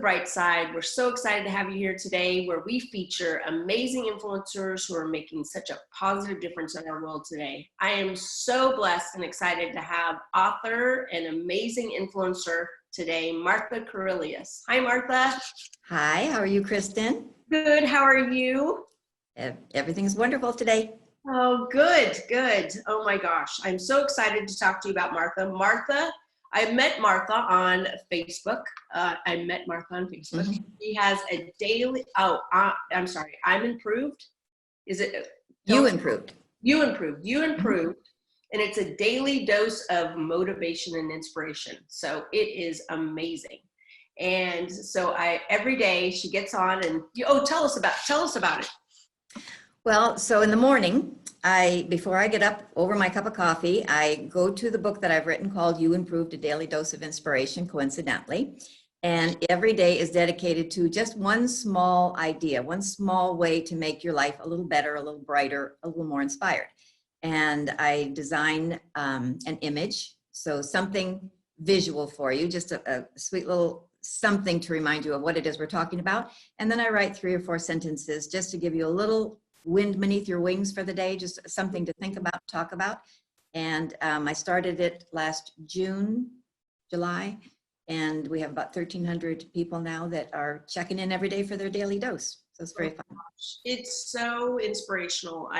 Bright Side. We're so excited to have you here today, where we feature amazing influencers who are making such a positive difference in our world today. I am so blessed and excited to have author and amazing influencer today, Martha Karelius. Hi, Martha. Hi, how are you, Kristin? Good, how are you? Everything's wonderful today. Oh, good, good. Oh my gosh, I'm so excited to talk to you about Martha. I met Martha on Facebook. Mm-hmm. She has a daily, I'm sorry, I'm improved. Is it? You improved. You improved. And it's a daily dose of motivation and inspiration. So it is amazing. And so every day she gets on and, tell us about it. Well, so in the morning, before I get up over my cup of coffee, I go to the book that I've written called You Improved, a Daily Dose of Inspiration, coincidentally. And every day is dedicated to just one small idea, one small way to make your life a little better, a little brighter, a little more inspired. And I design an image, so something visual for you, just a sweet little something to remind you of what it is we're talking about. And then I write 3 or 4 sentences just to give you a little wind beneath your wings for the day, just something to think about, talk about. And I started it last July, and we have about 1,300 people now that are checking in every day for their daily dose. So it's very fun. It's so inspirational.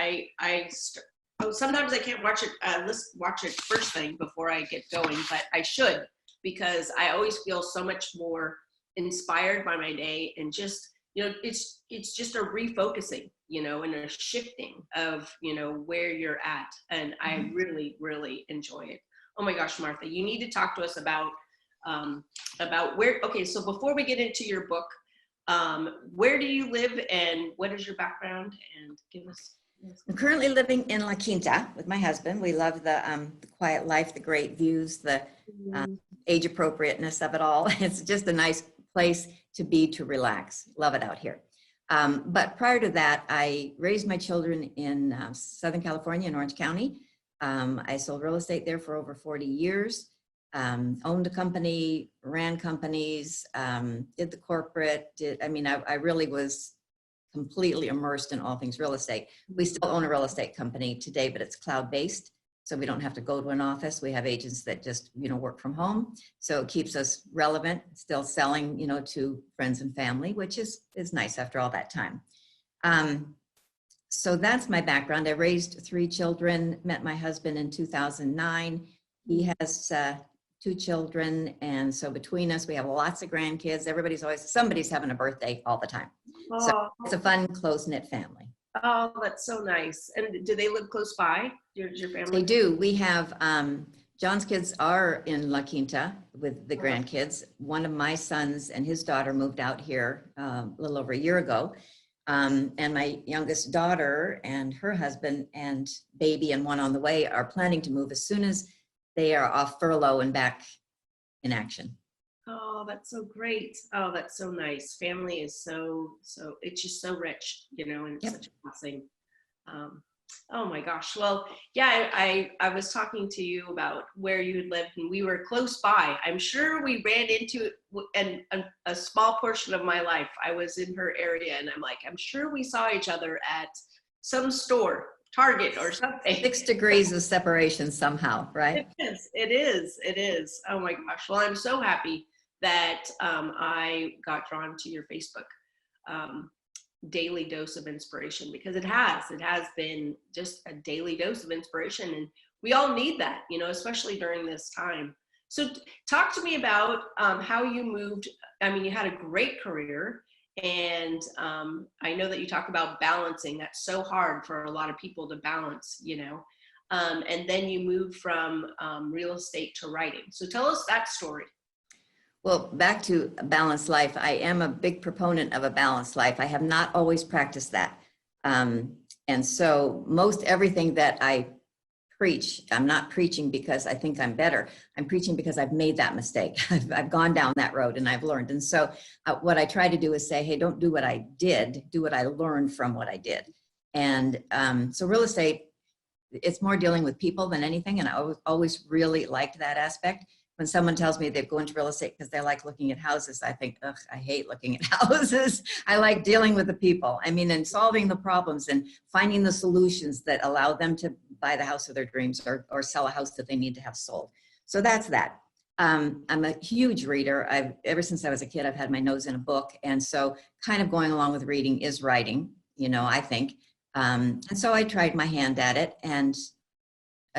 Sometimes I can't watch it first thing before I get going, but I should, because I always feel so much more inspired by my day, and just, it's just a refocusing, and a shifting of, where you're at. And I really, really enjoy it. Oh my gosh, Martha, you need to talk to us about where, okay, so before we get into your book, where do you live and what is your background? And give us. I'm currently living in La Quinta with my husband. We love the quiet life, the great views, the age appropriateness of it all. It's just a nice place to be, to relax. Love it out here. But prior to that, I raised my children in Southern California, in Orange County. I sold real estate there for over 40 years, owned a company, ran companies, did the corporate, I really was completely immersed in all things real estate. We still own a real estate company today, but it's cloud-based. So we don't have to go to an office. We have agents that just, work from home. So it keeps us relevant, still selling, to friends and family, which is nice after all that time. So that's my background. I raised 3 children, met my husband in 2009. He has 2 children. And so between us, we have lots of grandkids. Somebody's having a birthday all the time. Oh. So it's a fun, close-knit family. Oh, that's so nice. And do they live close by, your family? They do. We have, John's kids are in La Quinta with the grandkids. One of my sons and his daughter moved out here a little over a year ago. And my youngest daughter and her husband and baby and one on the way are planning to move as soon as they are off furlough and back in action. Oh, that's so great. Oh, that's so nice. Family is so, it's just so rich, and it's such a blessing. Oh my gosh. Well, yeah, I was talking to you about where you had lived, and we were close by. I'm sure we ran into it in a small portion of my life. I was in her area, and I'm sure we saw each other at some store, Target or something. 6 degrees of separation somehow, right? It is. Oh my gosh. Well, I'm so happy that I got drawn to your Facebook daily dose of inspiration, because it has been just a daily dose of inspiration, and we all need that, especially during this time. So talk to me about how you moved. You had a great career, and I know that you talk about balancing. That's so hard for a lot of people to balance, and then you moved from real estate to writing. So tell us that story. Well, back to a balanced life. I am a big proponent of a balanced life. I have not always practiced that. And so most everything that I preach, I'm not preaching because I think I'm better. I'm preaching because I've made that mistake. I've gone down that road and I've learned. And so what I try to do is say, hey, don't do what I did, do what I learned from what I did. And so real estate, it's more dealing with people than anything. And I always really liked that aspect. when someone tells me they go into real estate because they like looking at houses, I think, ugh, I hate looking at houses. I like dealing with the people. I mean, and solving the problems and finding the solutions that allow them to buy the house of their dreams, or sell a house that they need to have sold. So that's that. I'm a huge reader. Ever since I was a kid, I've had my nose in a book. And so kind of going along with reading is writing, I think. And so I tried my hand at it, and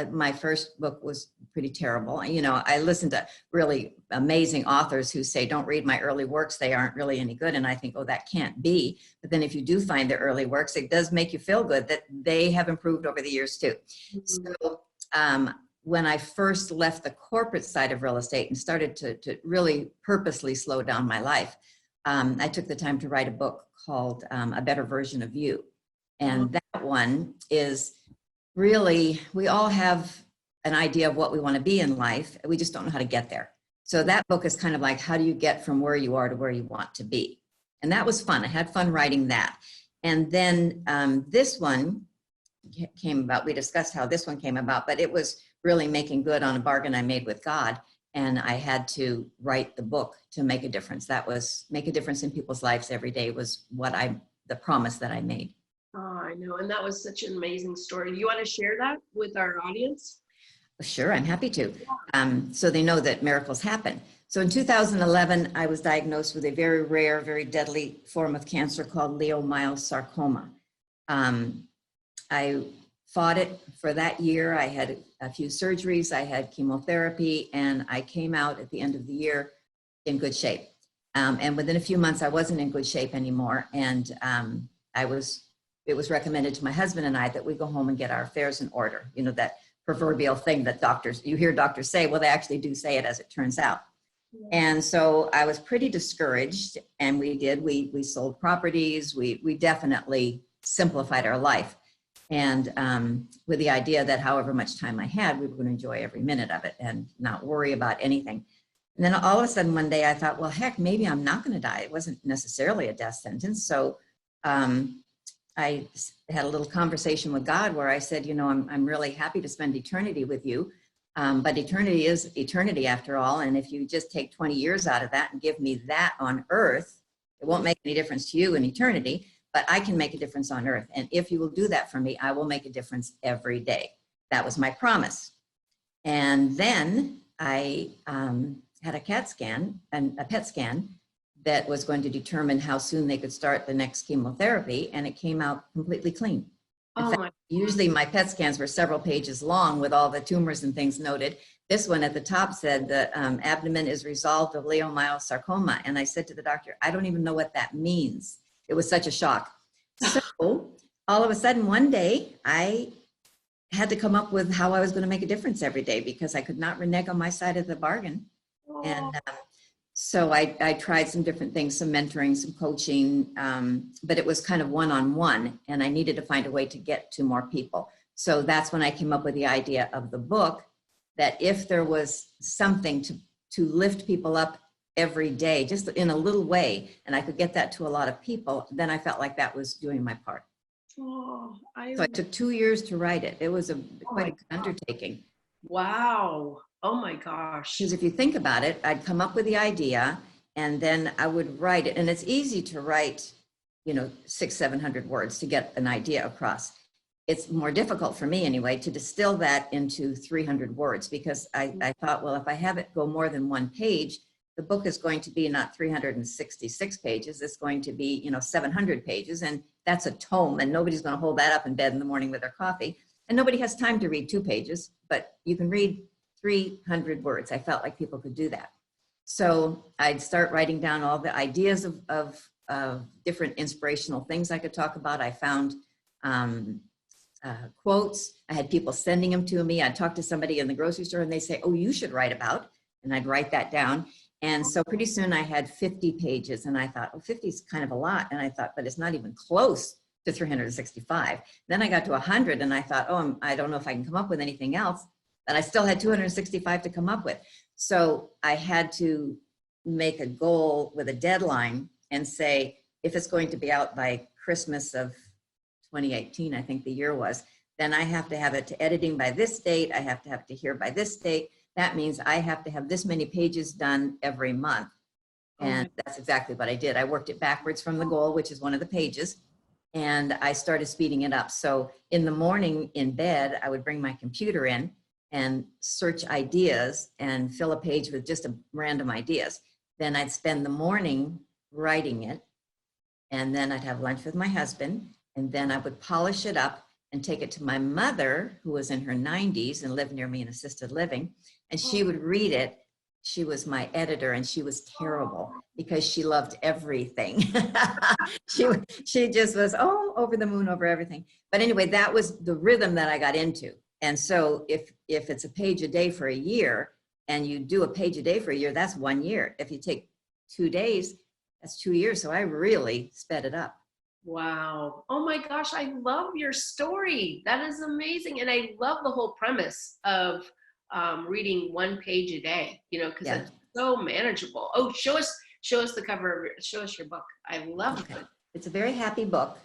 my first book was pretty terrible. I listened to really amazing authors who say, don't read my early works, they aren't really any good. And I think, oh, that can't be. But then if you do find their early works, it does make you feel good that they have improved over the years too. Mm-hmm. So when I first left the corporate side of real estate and started to really purposely slow down my life, I took the time to write a book called A Better Version of You. And that one is really, we all have an idea of what we want to be in life. We just don't know how to get there. So that book is kind of like, how do you get from where you are to where you want to be? And that was fun. I had fun writing that. And then this one came about. We discussed how this one came about, but it was really making good on a bargain I made with God. And I had to write the book to make a difference. That was make a difference in people's lives every day was the promise that I made. Oh, I know. And that was such an amazing story. Do you want to share that with our audience? Sure, I'm happy to. So they know that miracles happen. So in 2011, I was diagnosed with a very rare, very deadly form of cancer called leiomyosarcoma. I fought it for that year. I had a few surgeries, I had chemotherapy, and I came out at the end of the year in good shape. And within a few months, I wasn't in good shape anymore. And it was recommended to my husband and I that we go home and get our affairs in order. That proverbial thing that you hear doctors say, well, they actually do say it, as it turns out. Yeah. And so I was pretty discouraged, and we sold properties. We definitely simplified our life. And with the idea that however much time I had, we were going to enjoy every minute of it and not worry about anything. And then all of a sudden one day I thought, well, heck, maybe I'm not going to die. It wasn't necessarily a death sentence. So I had a little conversation with God where I said, I'm really happy to spend eternity with you. But eternity is eternity after all. And if you just take 20 years out of that and give me that on earth, it won't make any difference to you in eternity, but I can make a difference on earth. And if you will do that for me, I will make a difference every day. That was my promise. And then I had a CAT scan and a PET scan that was going to determine how soon they could start the next chemotherapy, and it came out completely clean. In fact, usually my PET scans were several pages long with all the tumors and things noted. This one at the top said the abdomen is resolved of leiomyosarcoma. And I said to the doctor, I don't even know what that means. It was such a shock. So all of a sudden one day I had to come up with how I was going to make a difference every day, because I could not renege on my side of the bargain. And so I tried some different things, some mentoring, some coaching, but it was kind of one-on-one, and I needed to find a way to get to more people. So that's when I came up with the idea of the book, that if there was something to lift people up every day, just in a little way, and I could get that to a lot of people, then I felt like that was doing my part. So it took 2 years to write it. It was quite an undertaking. Wow. Oh my gosh. Because if you think about it, I'd come up with the idea and then I would write it. And it's easy to write, 600-700 words to get an idea across. It's more difficult for me anyway to distill that into 300 words, because I thought, well, if I have it go more than one page, the book is going to be not 366 pages. It's going to be, 700 pages. And that's a tome, and nobody's going to hold that up in bed in the morning with their coffee. And nobody has time to read 2 pages, but you can read 300 words. I felt like people could do that. So I'd start writing down all the ideas of different inspirational things I could talk about. I found quotes. I had people sending them to me. I'd talk to somebody in the grocery store and they say, oh, you should write about, and I'd write that down. And so pretty soon I had 50 pages, and I thought, oh, 50 is kind of a lot. And I thought, but it's not even close to 365. Then I got to 100 and I thought, oh, I don't know if I can come up with anything else. But I still had 265 to come up with. So I had to make a goal with a deadline and say, if it's going to be out by Christmas of 2018, I think the year was, then I have to have it to editing by this date. I have to have it to here by this date. that means I have to have this many pages done every month. And that's exactly what I did. I worked it backwards from the goal, which is one of the pages, and I started speeding it up. So in the morning in bed, I would bring my computer in and search ideas and fill a page with just a random ideas. Then I'd spend the morning writing it, and then I'd have lunch with my husband, and then I would polish it up and take it to my mother, who was in her 90s and lived near me in assisted living, and she would read it. She was my editor, and she was terrible because she loved everything. she just was, oh, over the moon over everything. But anyway, that was the rhythm that I got into. And so if it's a page a day for a year, and you do a page a day for a year, that's 1 year. If you take 2 days, that's 2 years. So I really sped it up. Wow. Oh my gosh, I love your story. That is amazing. And I love the whole premise of reading 1 page a day, you know, because it's so manageable. Oh, show us the cover, show us your book. I love it. It's a very happy book.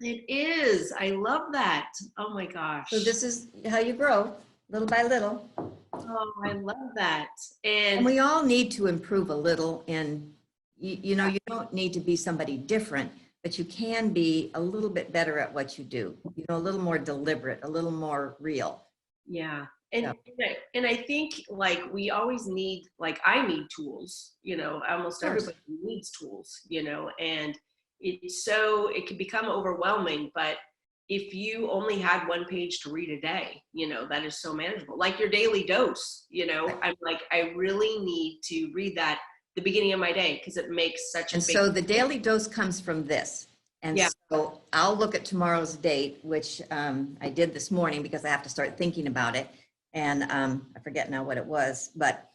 It is. I love that. Oh my gosh. So this is how you grow, little by little. Oh, I love that. And we all need to improve a little in, you know, you don't need to be somebody different, but you can be a little bit better at what you do, you know, a little more deliberate, a little more real. Yeah. And I think like we always need, like I need tools, you know, almost everybody needs tools, you know, and it can become overwhelming, but if you only had 1 page to read a day, you know, that is so manageable. Like your daily dose, you know, I'm like, I really need to read that the beginning of my day because it makes such a big. So the daily dose comes from this. And so I'll look at tomorrow's date, which I did this morning because I have to start thinking about it. And I forget now what it was, but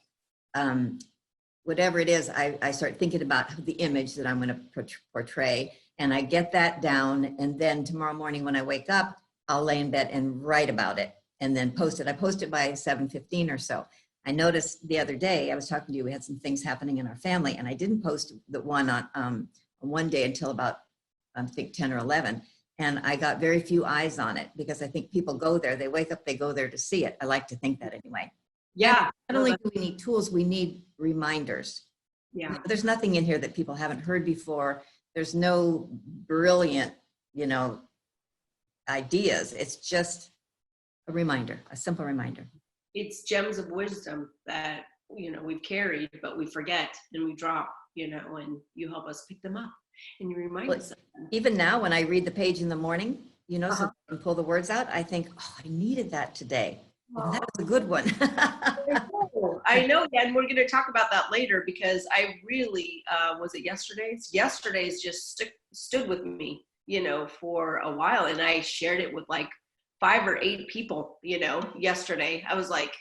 whatever it is, I start thinking about the image that I'm going to portray, and I get that down. And then tomorrow morning when I wake up, I'll lay in bed and write about it and then post it. I post it by 7:15 or so. I noticed the other day, I was talking to you, we had some things happening in our family, and I didn't post the one on one day until about, I think 10 or 11. And I got very few eyes on it because I think people go there, they wake up, they go there to see it. I like to think that anyway. Yeah. Not only do we need tools, we need reminders. Yeah. There's nothing in here that people haven't heard before. There's no brilliant, you know, ideas. It's just a reminder, a simple reminder. It's gems of wisdom that, you know, we've carried, but we forget and we drop, you know, and you help us pick them up and you remind us of them. Even now when I read the page in the morning, you know, so I can pull the words out, I think, oh, I needed that today. Well, that was a good one. I know, and we're going to talk about that later because I really, was it yesterday's? Yesterday's just stood with me, you know, for a while, and I shared it with like 5 or 8 people, you know, yesterday. I was like,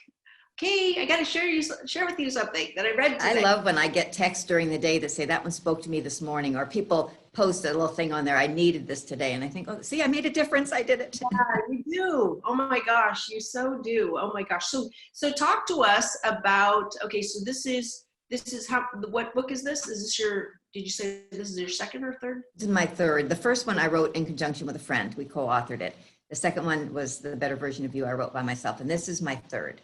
okay, I got to share with you something that I read today. I love when I get texts during the day that say that one spoke to me this morning, or people post a little thing on there, I needed this today. And I think, oh, see, I made a difference. I did it. Yeah, you do. Oh my gosh, you so do. Oh my gosh. So talk to us about, okay, so this is how, what book is this? Is this did you say this is your second or third? This is my third. The first one I wrote in conjunction with a friend. We co-authored it. The second one was The Better Version of You I wrote by myself. And this is my third.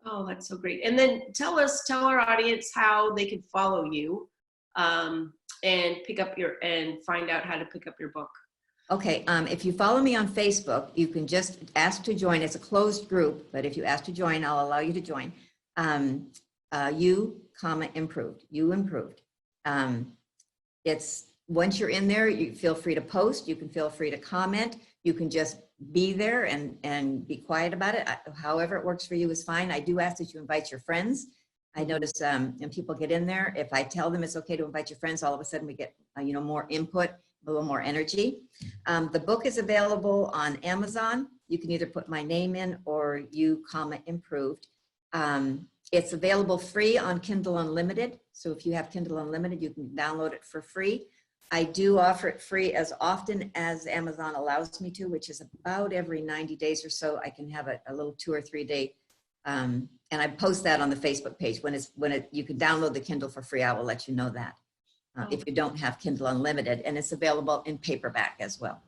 Oh, that's so great. And then tell our audience how they can follow you and find out how to pick up your book. Okay, if you follow me on Facebook, you can just ask to join. It's a closed group, but if you ask to join, I'll allow you to join. You improved. It's once you're in there, you feel free to post. You can feel free to comment. You can just be there and be quiet about it. However it works for you is fine. I do ask that you invite your friends. I notice when people get in there, if I tell them it's okay to invite your friends, all of a sudden we get you know, more input, a little more energy. The book is available on Amazon. You can either put my name in or You, Improved. It's available free on Kindle Unlimited. So if you have Kindle Unlimited, you can download it for free. I do offer it free as often as Amazon allows me to, which is about every 90 days or so. I can have a little 2 or 3 day, and I post that on the Facebook page. You can download the Kindle for free, I will let you know that if you don't have Kindle Unlimited, and it's available in paperback as well.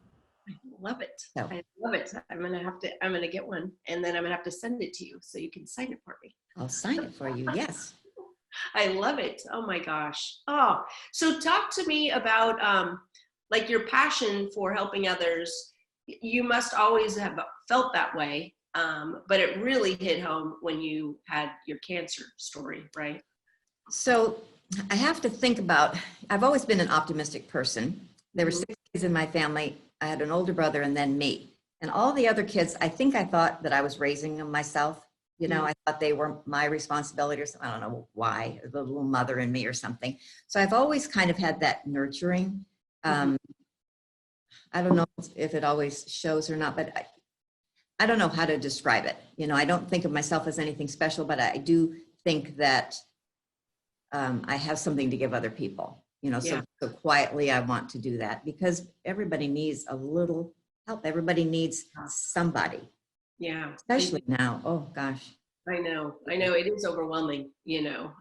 I love it. So I love it. I'm gonna get one, and then I'm gonna have to send it to you so you can sign it for me. I'll sign it for you. Yes. I love it. Oh my gosh. Oh, so talk to me about like your passion for helping others. You must always have felt that way, but it really hit home when you had your cancer story, right? So I have to think about, I've always been an optimistic person. There were 6 kids in my family. I had an older brother and then me. And all the other kids, I think I thought that I was raising them myself. You know, I thought they were my responsibility or something. I don't know why, the little mother in me or something. So I've always kind of had that nurturing. I don't know if it always shows or not, but I don't know how to describe it. You know, I don't think of myself as anything special, but I do think that I have something to give other people. You know, so quietly I want to do that because everybody needs a little help. Everybody needs somebody. Yeah. Especially now. Oh gosh. I know it is overwhelming, you know,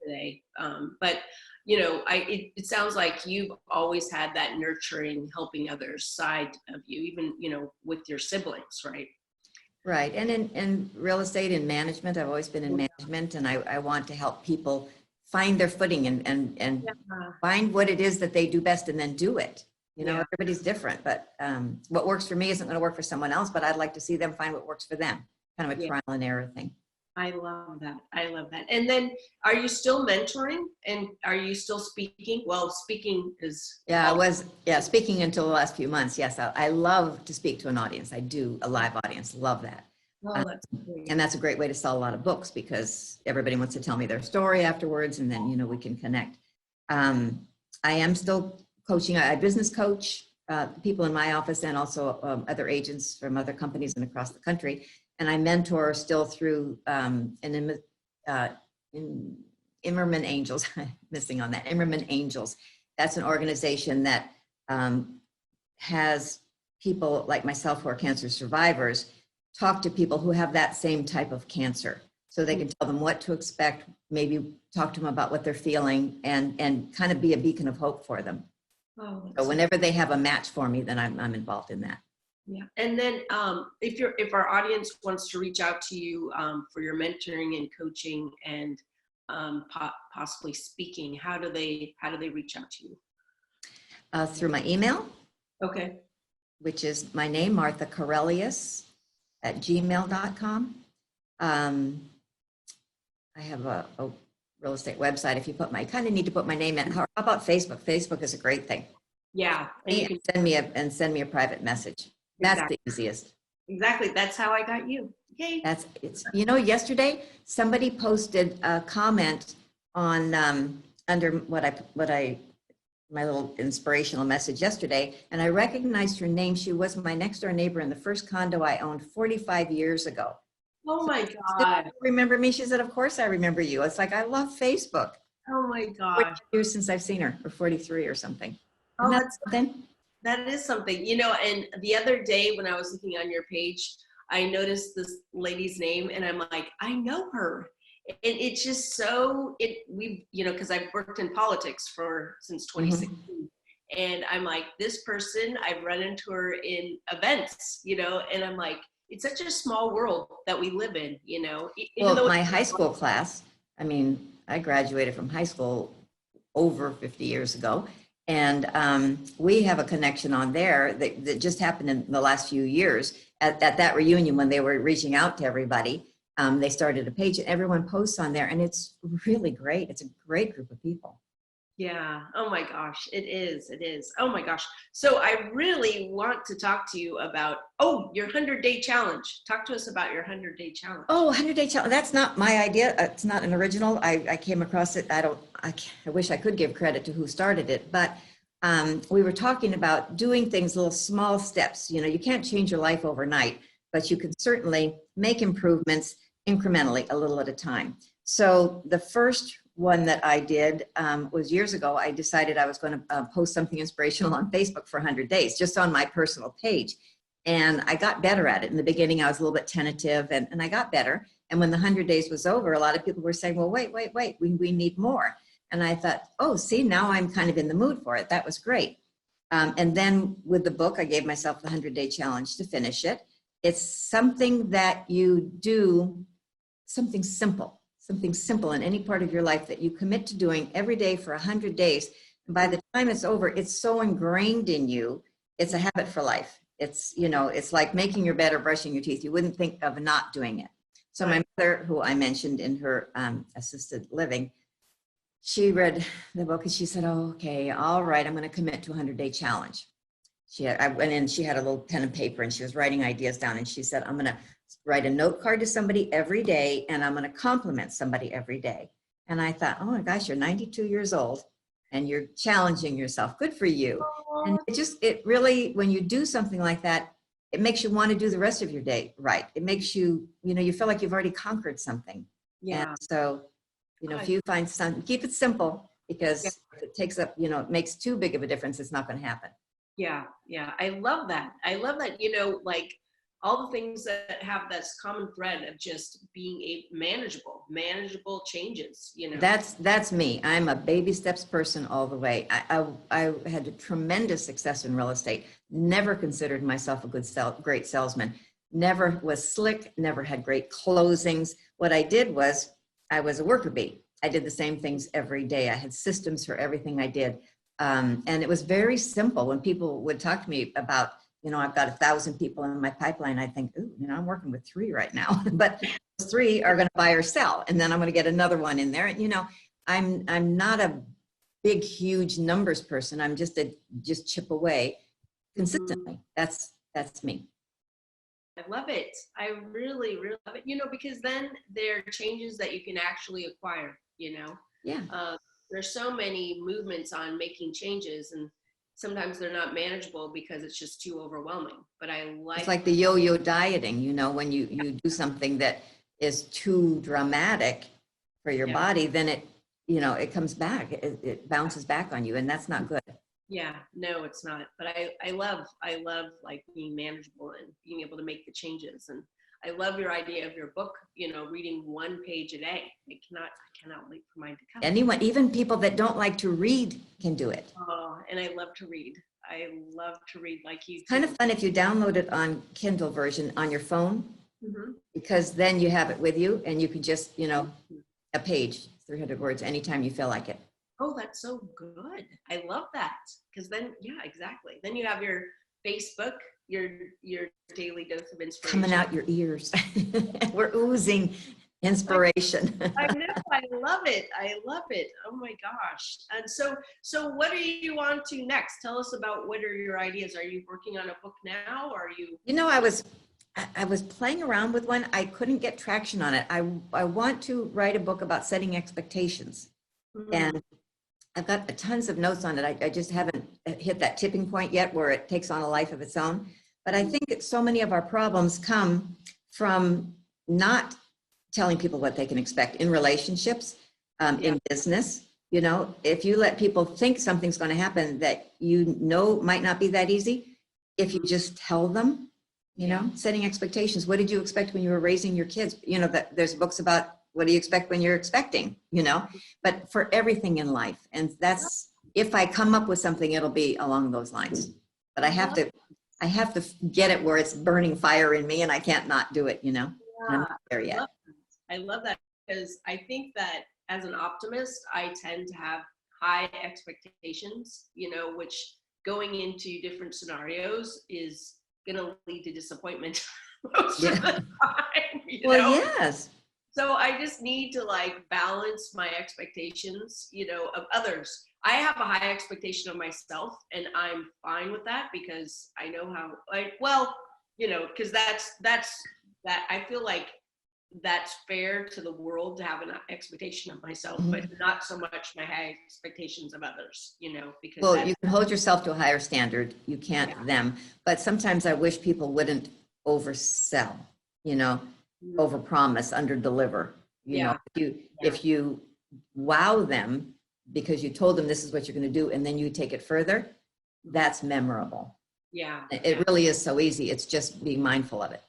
today. But you know, it sounds like you've always had that nurturing, helping others side of you, even, you know, with your siblings, right? Right. And in real estate and management, I've always been in management, and I want to help people find their footing and find what it is that they do best and then do it. You know, everybody's different, but what works for me isn't going to work for someone else, but I'd like to see them find what works for them. Kind of a trial and error thing. I love that. I love that. And then are you still mentoring and are you still speaking? Well, speaking is. Yeah, I was, speaking until the last few months. Yes, I love to speak to an audience. I do, a live audience. Love that. Oh, that's great. And that's a great way to sell a lot of books because everybody wants to tell me their story afterwards, and then, you know, we can connect. I am still coaching. I business coach people in my office and also other agents from other companies and across the country. And I mentor still through Immerman Angels. Missing on that. Immerman Angels. That's an organization that has people like myself who are cancer survivors talk to people who have that same type of cancer, so they can tell them what to expect, maybe talk to them about what they're feeling, and kind of be a beacon of hope for them. Oh, so whenever they have a match for me, then I'm involved in that. Yeah. And then if our audience wants to reach out to you for your mentoring and coaching and possibly speaking, how do they reach out to you? Through my email. Okay. Which is my name, Martha Karelius @gmail.com. I have a real estate website. If you put I kind of need to put my name in. How about Facebook? Facebook is a great thing. Yeah. And you can send me a private message. That's the easiest. Exactly. That's how I got you. Yay. You know, yesterday somebody posted a comment on under my little inspirational message yesterday, and I recognized her name. She was my next door neighbor in the first condo I owned 45 years ago. Oh my God. Remember me? She said, of course I remember you. It's like, I love Facebook. Oh my God. 40 years since I've seen her, or 43 or something. Oh, that's something. That is something, you know. And the other day when I was looking on your page, I noticed this lady's name and I'm like, I know her. And it's just so, you know, because I've worked in politics since 2016. And I'm like, this person, I've run into her in events, you know, and I'm like, it's such a small world that we live in, you know. Well, my high school class, I mean, I graduated from high school over 50 years ago. And we have a connection on there that just happened in the last few years. At that reunion, when they were reaching out to everybody, they started a page and everyone posts on there, and it's really great. It's a great group of people. Yeah. Oh my gosh. It is. Oh my gosh. So I really want to talk to you about, your 100-day challenge. Talk to us about your 100-day challenge. 100-day challenge. That's not my idea. It's not an original. I came across it. I wish I could give credit to who started it, but we were talking about doing things, little small steps. You know, you can't change your life overnight, but you can certainly make improvements incrementally, a little at a time. So the first one that I did was years ago. I decided I was going to post something inspirational on Facebook for 100 days, just on my personal page. And I got better at it. In the beginning, I was a little bit tentative, and I got better. And when the 100 days was over, a lot of people were saying, well, wait, we need more. And I thought, see, now I'm kind of in the mood for it. That was great. And then with the book, I gave myself the 100-day challenge to finish it. It's something that you do, something simple in any part of your life that you commit to doing every day for 100 days. And by the time it's over, it's so ingrained in you, it's a habit for life. It's, you know, it's like making your bed or brushing your teeth. You wouldn't think of not doing it. So my mother, who I mentioned in her assisted living, she read the book and she said, oh, okay, all right, I'm going to commit to a 100-day challenge. I went in, she had a little pen and paper and she was writing ideas down, and she said, I'm going to write a note card to somebody every day, and I'm going to compliment somebody every day. And I thought, oh my gosh, you're 92 years old and you're challenging yourself. Good for you. And it really, when you do something like that, it makes you want to do the rest of your day right. It makes you, you know, you feel like you've already conquered something. Yeah. And so, you know, if you find something, keep it simple, because if it takes up, you know, it makes too big of a difference, it's not going to happen. Yeah. Yeah. I love that. I love that, you know, like all the things that have this common thread of just being manageable changes, you know. That's me. I'm a baby steps person all the way. I had a tremendous success in real estate. Never considered myself a great salesman. Never was slick. Never had great closings. What I did was I was a worker bee. I did the same things every day. I had systems for everything I did. And it was very simple. When people would talk to me about, you know, I've got 1,000 people in my pipeline, I think, ooh, you know, I'm working with 3 right now, but those 3 are going to buy or sell. And then I'm going to get another one in there. And, you know, I'm not a big, huge numbers person. I'm just chip away consistently. That's me. I love it. I really, really love it. You know, because then there are changes that you can actually acquire, you know. Yeah. There's so many movements on making changes, and sometimes they're not manageable because it's just too overwhelming. But it's like the yo-yo dieting, you know, when you do something that is too dramatic for your body, then it, you know, it comes back, it bounces back on you, and that's not good. Yeah, no, it's not. But I love like being manageable and being able to make the changes. And I love your idea of your book, you know, reading 1 page a day. I cannot wait for mine to come. Anyone, even people that don't like to read, can do it. Oh, and I love to read. I love to read like you. It's kind of fun if you download it on Kindle version on your phone, because then you have it with you and you can just, you know, a page, 300 words, anytime you feel like it. Oh, that's so good. I love that. Because then, yeah, exactly. Then you have your Facebook, your daily dose of inspiration. Coming out your ears. We're oozing inspiration. I know. I love it. I love it. Oh my gosh. And so what are you on to next? Tell us about, what are your ideas? Are you working on a book now? Or are you? You know, I was playing around with one. I couldn't get traction on it. I want to write a book about setting expectations. And I've got tons of notes on it. I just haven't hit that tipping point yet where it takes on a life of its own. But I think that so many of our problems come from not telling people what they can expect in relationships, in business. You know, if you let people think something's going to happen that you know might not be that easy, if you just tell them, you know, setting expectations. What did you expect when you were raising your kids? You know, that there's books about what do you expect when you're expecting, you know, but for everything in life. And that's, if I come up with something, it'll be along those lines. But I have to get it where it's burning fire in me and I can't not do it, you know. I'm not there yet. I love that, because I think that as an optimist, I tend to have high expectations, you know, which going into different scenarios is going to lead to disappointment most of the time. You know? Yes. So I just need to like balance my expectations, you know, of others. I have a high expectation of myself, and I'm fine with that because I know how, like, well, you know, because that's that I feel like that's fair to the world to have an expectation of myself, but not so much my high expectations of others, you know, because well, you can hold yourself to a higher standard. You can't them, but sometimes I wish people wouldn't oversell, you know, overpromise, underdeliver. You know, if you wow them because you told them this is what you're going to do, and then you take it further, that's memorable. Yeah. It really is so easy. It's just being mindful of it.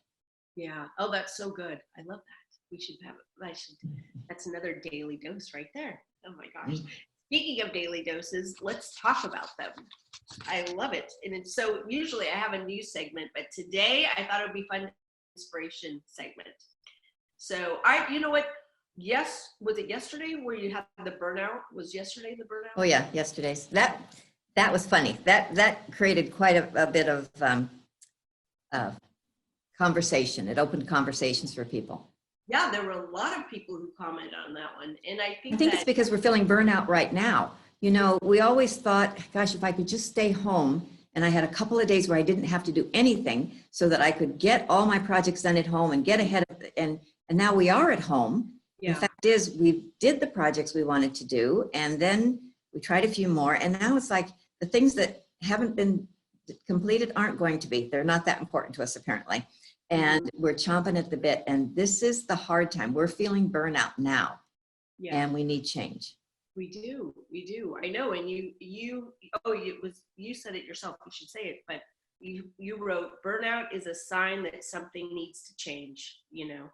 Yeah. Oh, that's so good. I love that. We should have, that's another daily dose right there. Oh my gosh. speaking of daily doses, let's talk about them. I love it. And it's so usually I have a news segment, but today I thought it would be fun inspiration segment. So you know what? Yes, was it yesterday where you had the burnout? Was yesterday the burnout? Oh yeah, yesterday's. That was funny. That created quite a bit of uh, conversation. It opened conversations for people. Yeah, there were a lot of people who commented on that one. And I I think think that, it's because we're feeling burnout right now. You know, we always thought, gosh, if I could just stay home and I had a couple of days where I didn't have to do anything so that I could get all my projects done at home and get ahead of it. And now we are at home. yeah, The fact is we did the projects we wanted to do, and then we tried a few more. And now it's like the things that haven't been completed aren't going to be. They're not that important to us, apparently. And we're chomping at the bit. And this is the hard time. We're feeling burnout now, yeah, and we need change. we do. I know. And you said it yourself. You should say it, but you wrote burnout is a sign that something needs to change, you know?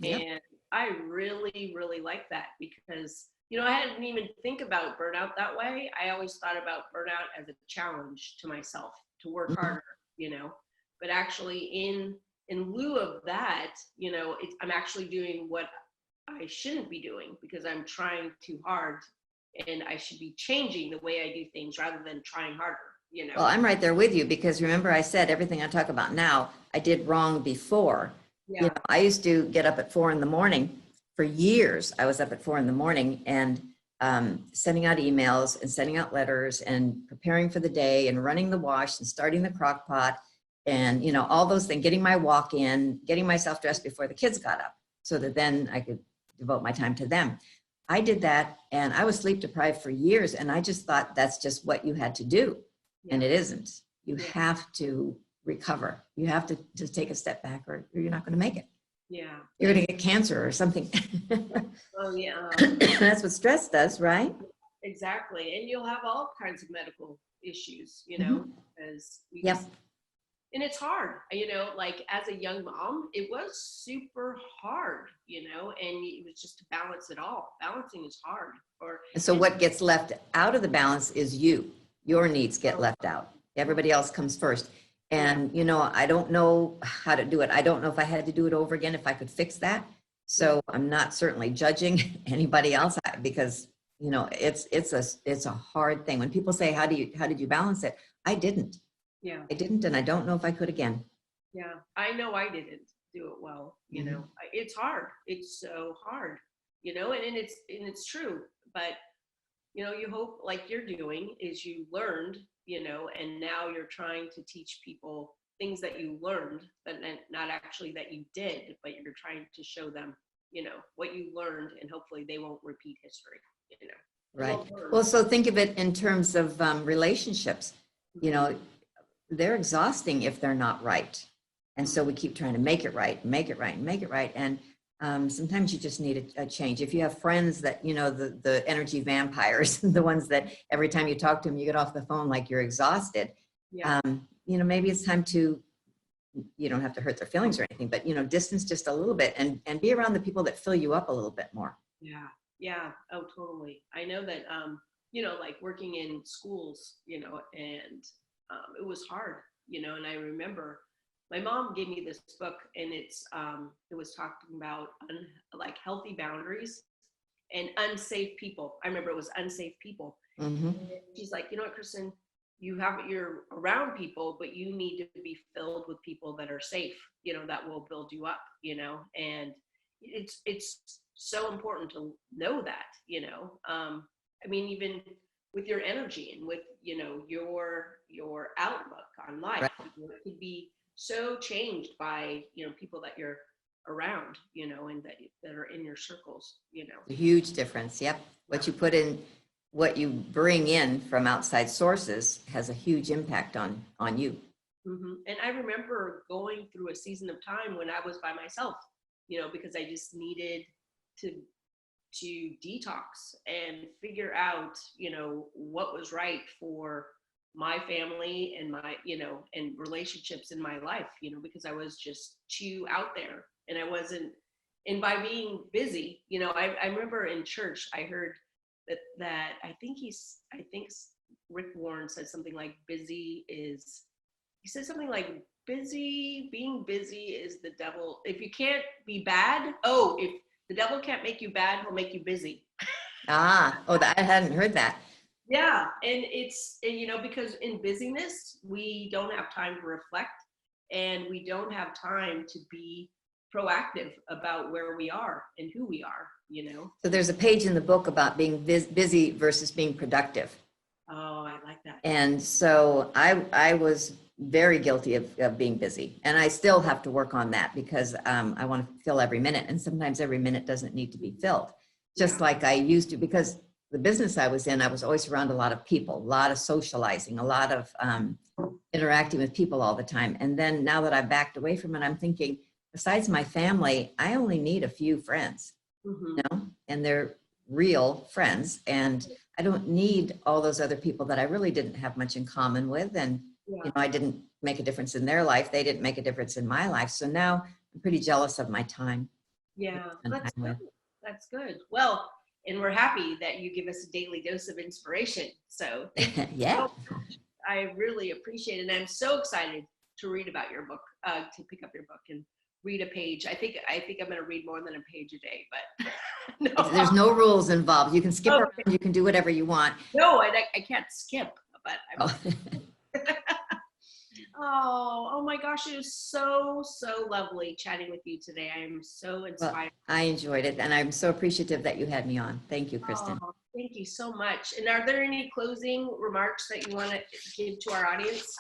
Yep. And I really, really like that because, you know, I didn't even think about burnout that way. I always thought about burnout as a challenge to myself to work harder, you know, but actually in lieu of that, you know, I'm actually doing what I shouldn't be doing because I'm trying too hard, and I should be changing the way I do things rather than trying harder, you know? Well, I'm right there with you because remember I said everything I talk about now, I did wrong before. Yeah. You know, I used to get up at 4 a.m. For years. I was up at 4 a.m. and sending out emails and sending out letters and preparing for the day and running the wash and starting the crock pot and, you know, all those things, getting my walk in, getting myself dressed before the kids got up so that then I could devote my time to them. I did that and I was sleep deprived for years, and I just thought that's just what you had to do. And it isn't. You have to recover. You have to just take a step back or you're not going to make it. Yeah. You're going to get cancer or something. Oh, yeah. That's what stress does, right? Exactly. And you'll have all kinds of medical issues, you know, because Yep. and it's hard, you know, like as a young mom, it was super hard, you know, and it was just to balance it all. Balancing is hard. And so what gets left out of the balance is you. Your needs get left out. Everybody else comes first. And, you know, I don't know how to do it. I don't know if I had to do it over again, if I could fix that. So I'm not certainly judging anybody else because, you know, it's a hard thing. When people say, how did you balance it? I didn't. Yeah. I didn't, and I don't know if I could again. Yeah. I know I didn't do it well, you know. It's hard. It's so hard, you know, and it's true. But, you know, you hope like you're doing is you learned, you know, and now you're trying to teach people things that you learned, but not actually that you did, but you're trying to show them, you know, what you learned, and hopefully they won't repeat history, you know. Right. Well, so think of it in terms of relationships. You know, they're exhausting if they're not right. And so we keep trying to make it right, make it right, make it right. And sometimes you just need a change. If you have friends that, you know, the energy vampires, the ones that every time you talk to them, you get off the phone like you're exhausted. Yeah. You know, maybe it's time to, you don't have to hurt their feelings or anything, but, you know, distance just a little bit and be around the people that fill you up a little bit more. Yeah. Yeah. Oh, totally. I know that, you know, like working in schools, you know, and it was hard, you know, and I remember my mom gave me this book, and it was talking about like healthy boundaries and unsafe people. I remember it was unsafe people. She's like, you know what, Kristin, you're around people, but you need to be filled with people that are safe, you know, that will build you up, you know, and it's so important to know that, you know. I mean, even with your energy and with, you know, your outlook on life, Right. you know, it could be so changed by, you know, people that you're around, you know, and that are in your circles, you know. A huge difference. Yep. What you put in, what you bring in from outside sources has a huge impact on you. And I remember going through a season of time when I was by myself, you know, because I just needed to detox and figure out, you know, what was right for my family and my, you know, and relationships in my life, you know, because I was just too out there and I wasn't, and by being busy, you know, I remember in church, I heard that I think Rick Warren said something like he said something like being busy is the devil. If you can't be bad, if the devil can't make you bad, he'll make you busy. I hadn't heard that. Yeah, and because in busyness, we don't have time to reflect, and we don't have time to be proactive about where we are and who we are, So there's a page in the book about being busy versus being productive. Oh, I like that. And so I was very guilty of being busy, and I still have to work on that because I want to fill every minute, and sometimes every minute doesn't need to be filled, just like I used to, because the business I was in, I was always around a lot of people, a lot of socializing, a lot of interacting with people all the time. And then now that I've backed away from it, I'm thinking, besides my family, I only need a few friends, and they're real friends. And I don't need all those other people that I really didn't have much in common with. And, I didn't make a difference in their life. They didn't make a difference in my life. So now I'm pretty jealous of my time. Yeah, that's good. That's good. Well, and we're happy that you give us a daily dose of inspiration. So thank you so much. I really appreciate it. And I'm so excited to read about your book, to pick up your book and read a page. I think I'm going to read more than a page a day, but no. There's no rules involved. You can skip around. You can do whatever you want. No, I can't skip, but oh my gosh, it was so lovely chatting with you today. I am so inspired. Well, I enjoyed it, and I'm so appreciative that you had me on. Thank you, Kristin. Oh, thank you so much. And are there any closing remarks that you want to give to our audience?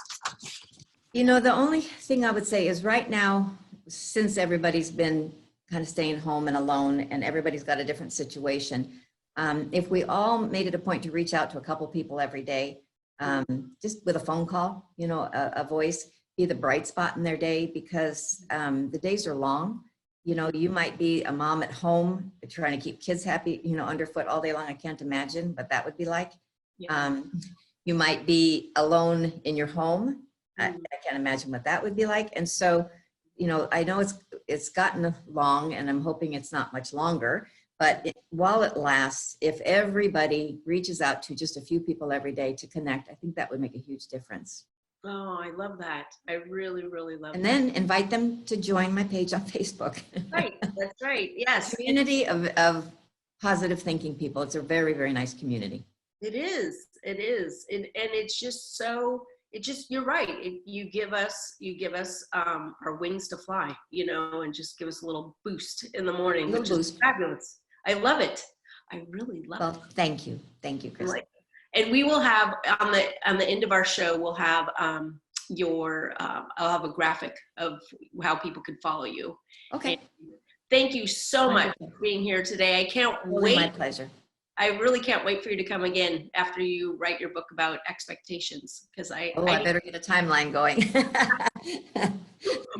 The only thing I would say is right now, since everybody's been kind of staying home and alone, and everybody's got a different situation, if we all made it a point to reach out to a couple people every day, just with a phone call, a voice, be the bright spot in their day, because the days are long. You might be a mom at home trying to keep kids happy, underfoot all day long. I can't imagine what that would be like. Yeah. You might be alone in your home. I can't imagine what that would be like. And so, I know it's gotten long, and I'm hoping it's not much longer. But while it lasts, if everybody reaches out to just a few people every day to connect, I think that would make a huge difference. Oh, I love that. I really, really love that. And then invite them to join my page on Facebook. Right, that's right. Yes. Community of positive thinking people. It's a very, very nice community. It is. And it's just you're right. You give us our wings to fly, and just give us a little boost in the morning, which is fabulous. I love it. I really love it. Well, thank you. Thank you, Kristin. And we will have on the end of our show, we'll have I'll have a graphic of how people can follow you. Okay. And thank you so much for being here today. I can't wait. My pleasure. I really can't wait for you to come again after you write your book about expectations, because I better get a timeline going.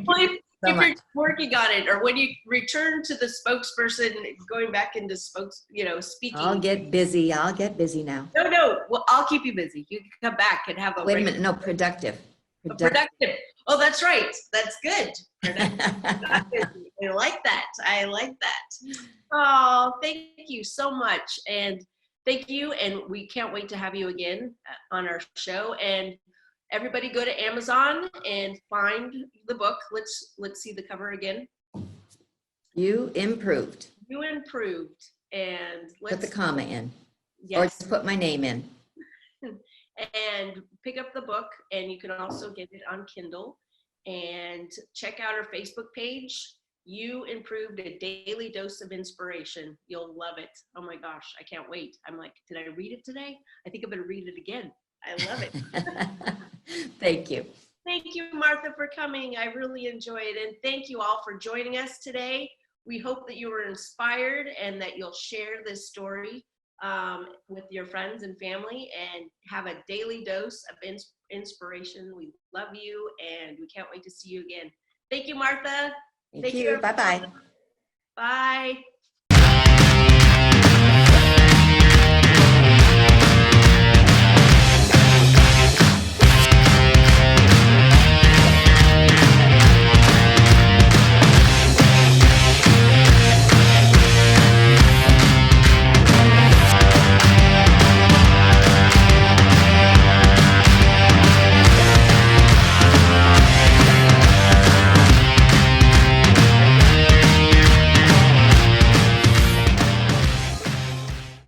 Well, if you're working on it, or when you return to the spokesperson, going back into speaking. I'll get busy now. No. Well, I'll keep you busy. You can come back and have a. Wait a minute. No, productive. Productive. Oh, that's right. That's good. I like that. Oh, thank you so much. And thank you. And we can't wait to have you again on our show. And everybody go to Amazon and find the book. Let's see the cover again. You Improved. And let's put the comma in. Yes. Or just put my name in. And pick up the book, and you can also get it on Kindle. And check out our Facebook page. You Improved, a daily dose of inspiration. You'll love it. Oh my gosh, I can't wait. I'm like, did I read it today? I think I'm going to read it again. I love it. Thank you. Thank you, Martha, for coming. I really enjoyed it. And thank you all for joining us today. We hope that you were inspired and that you'll share this story with your friends and family, and have a daily dose of inspiration. We love you, and we can't wait to see you again. Thank you, Martha. Thank you. Bye-bye. Bye.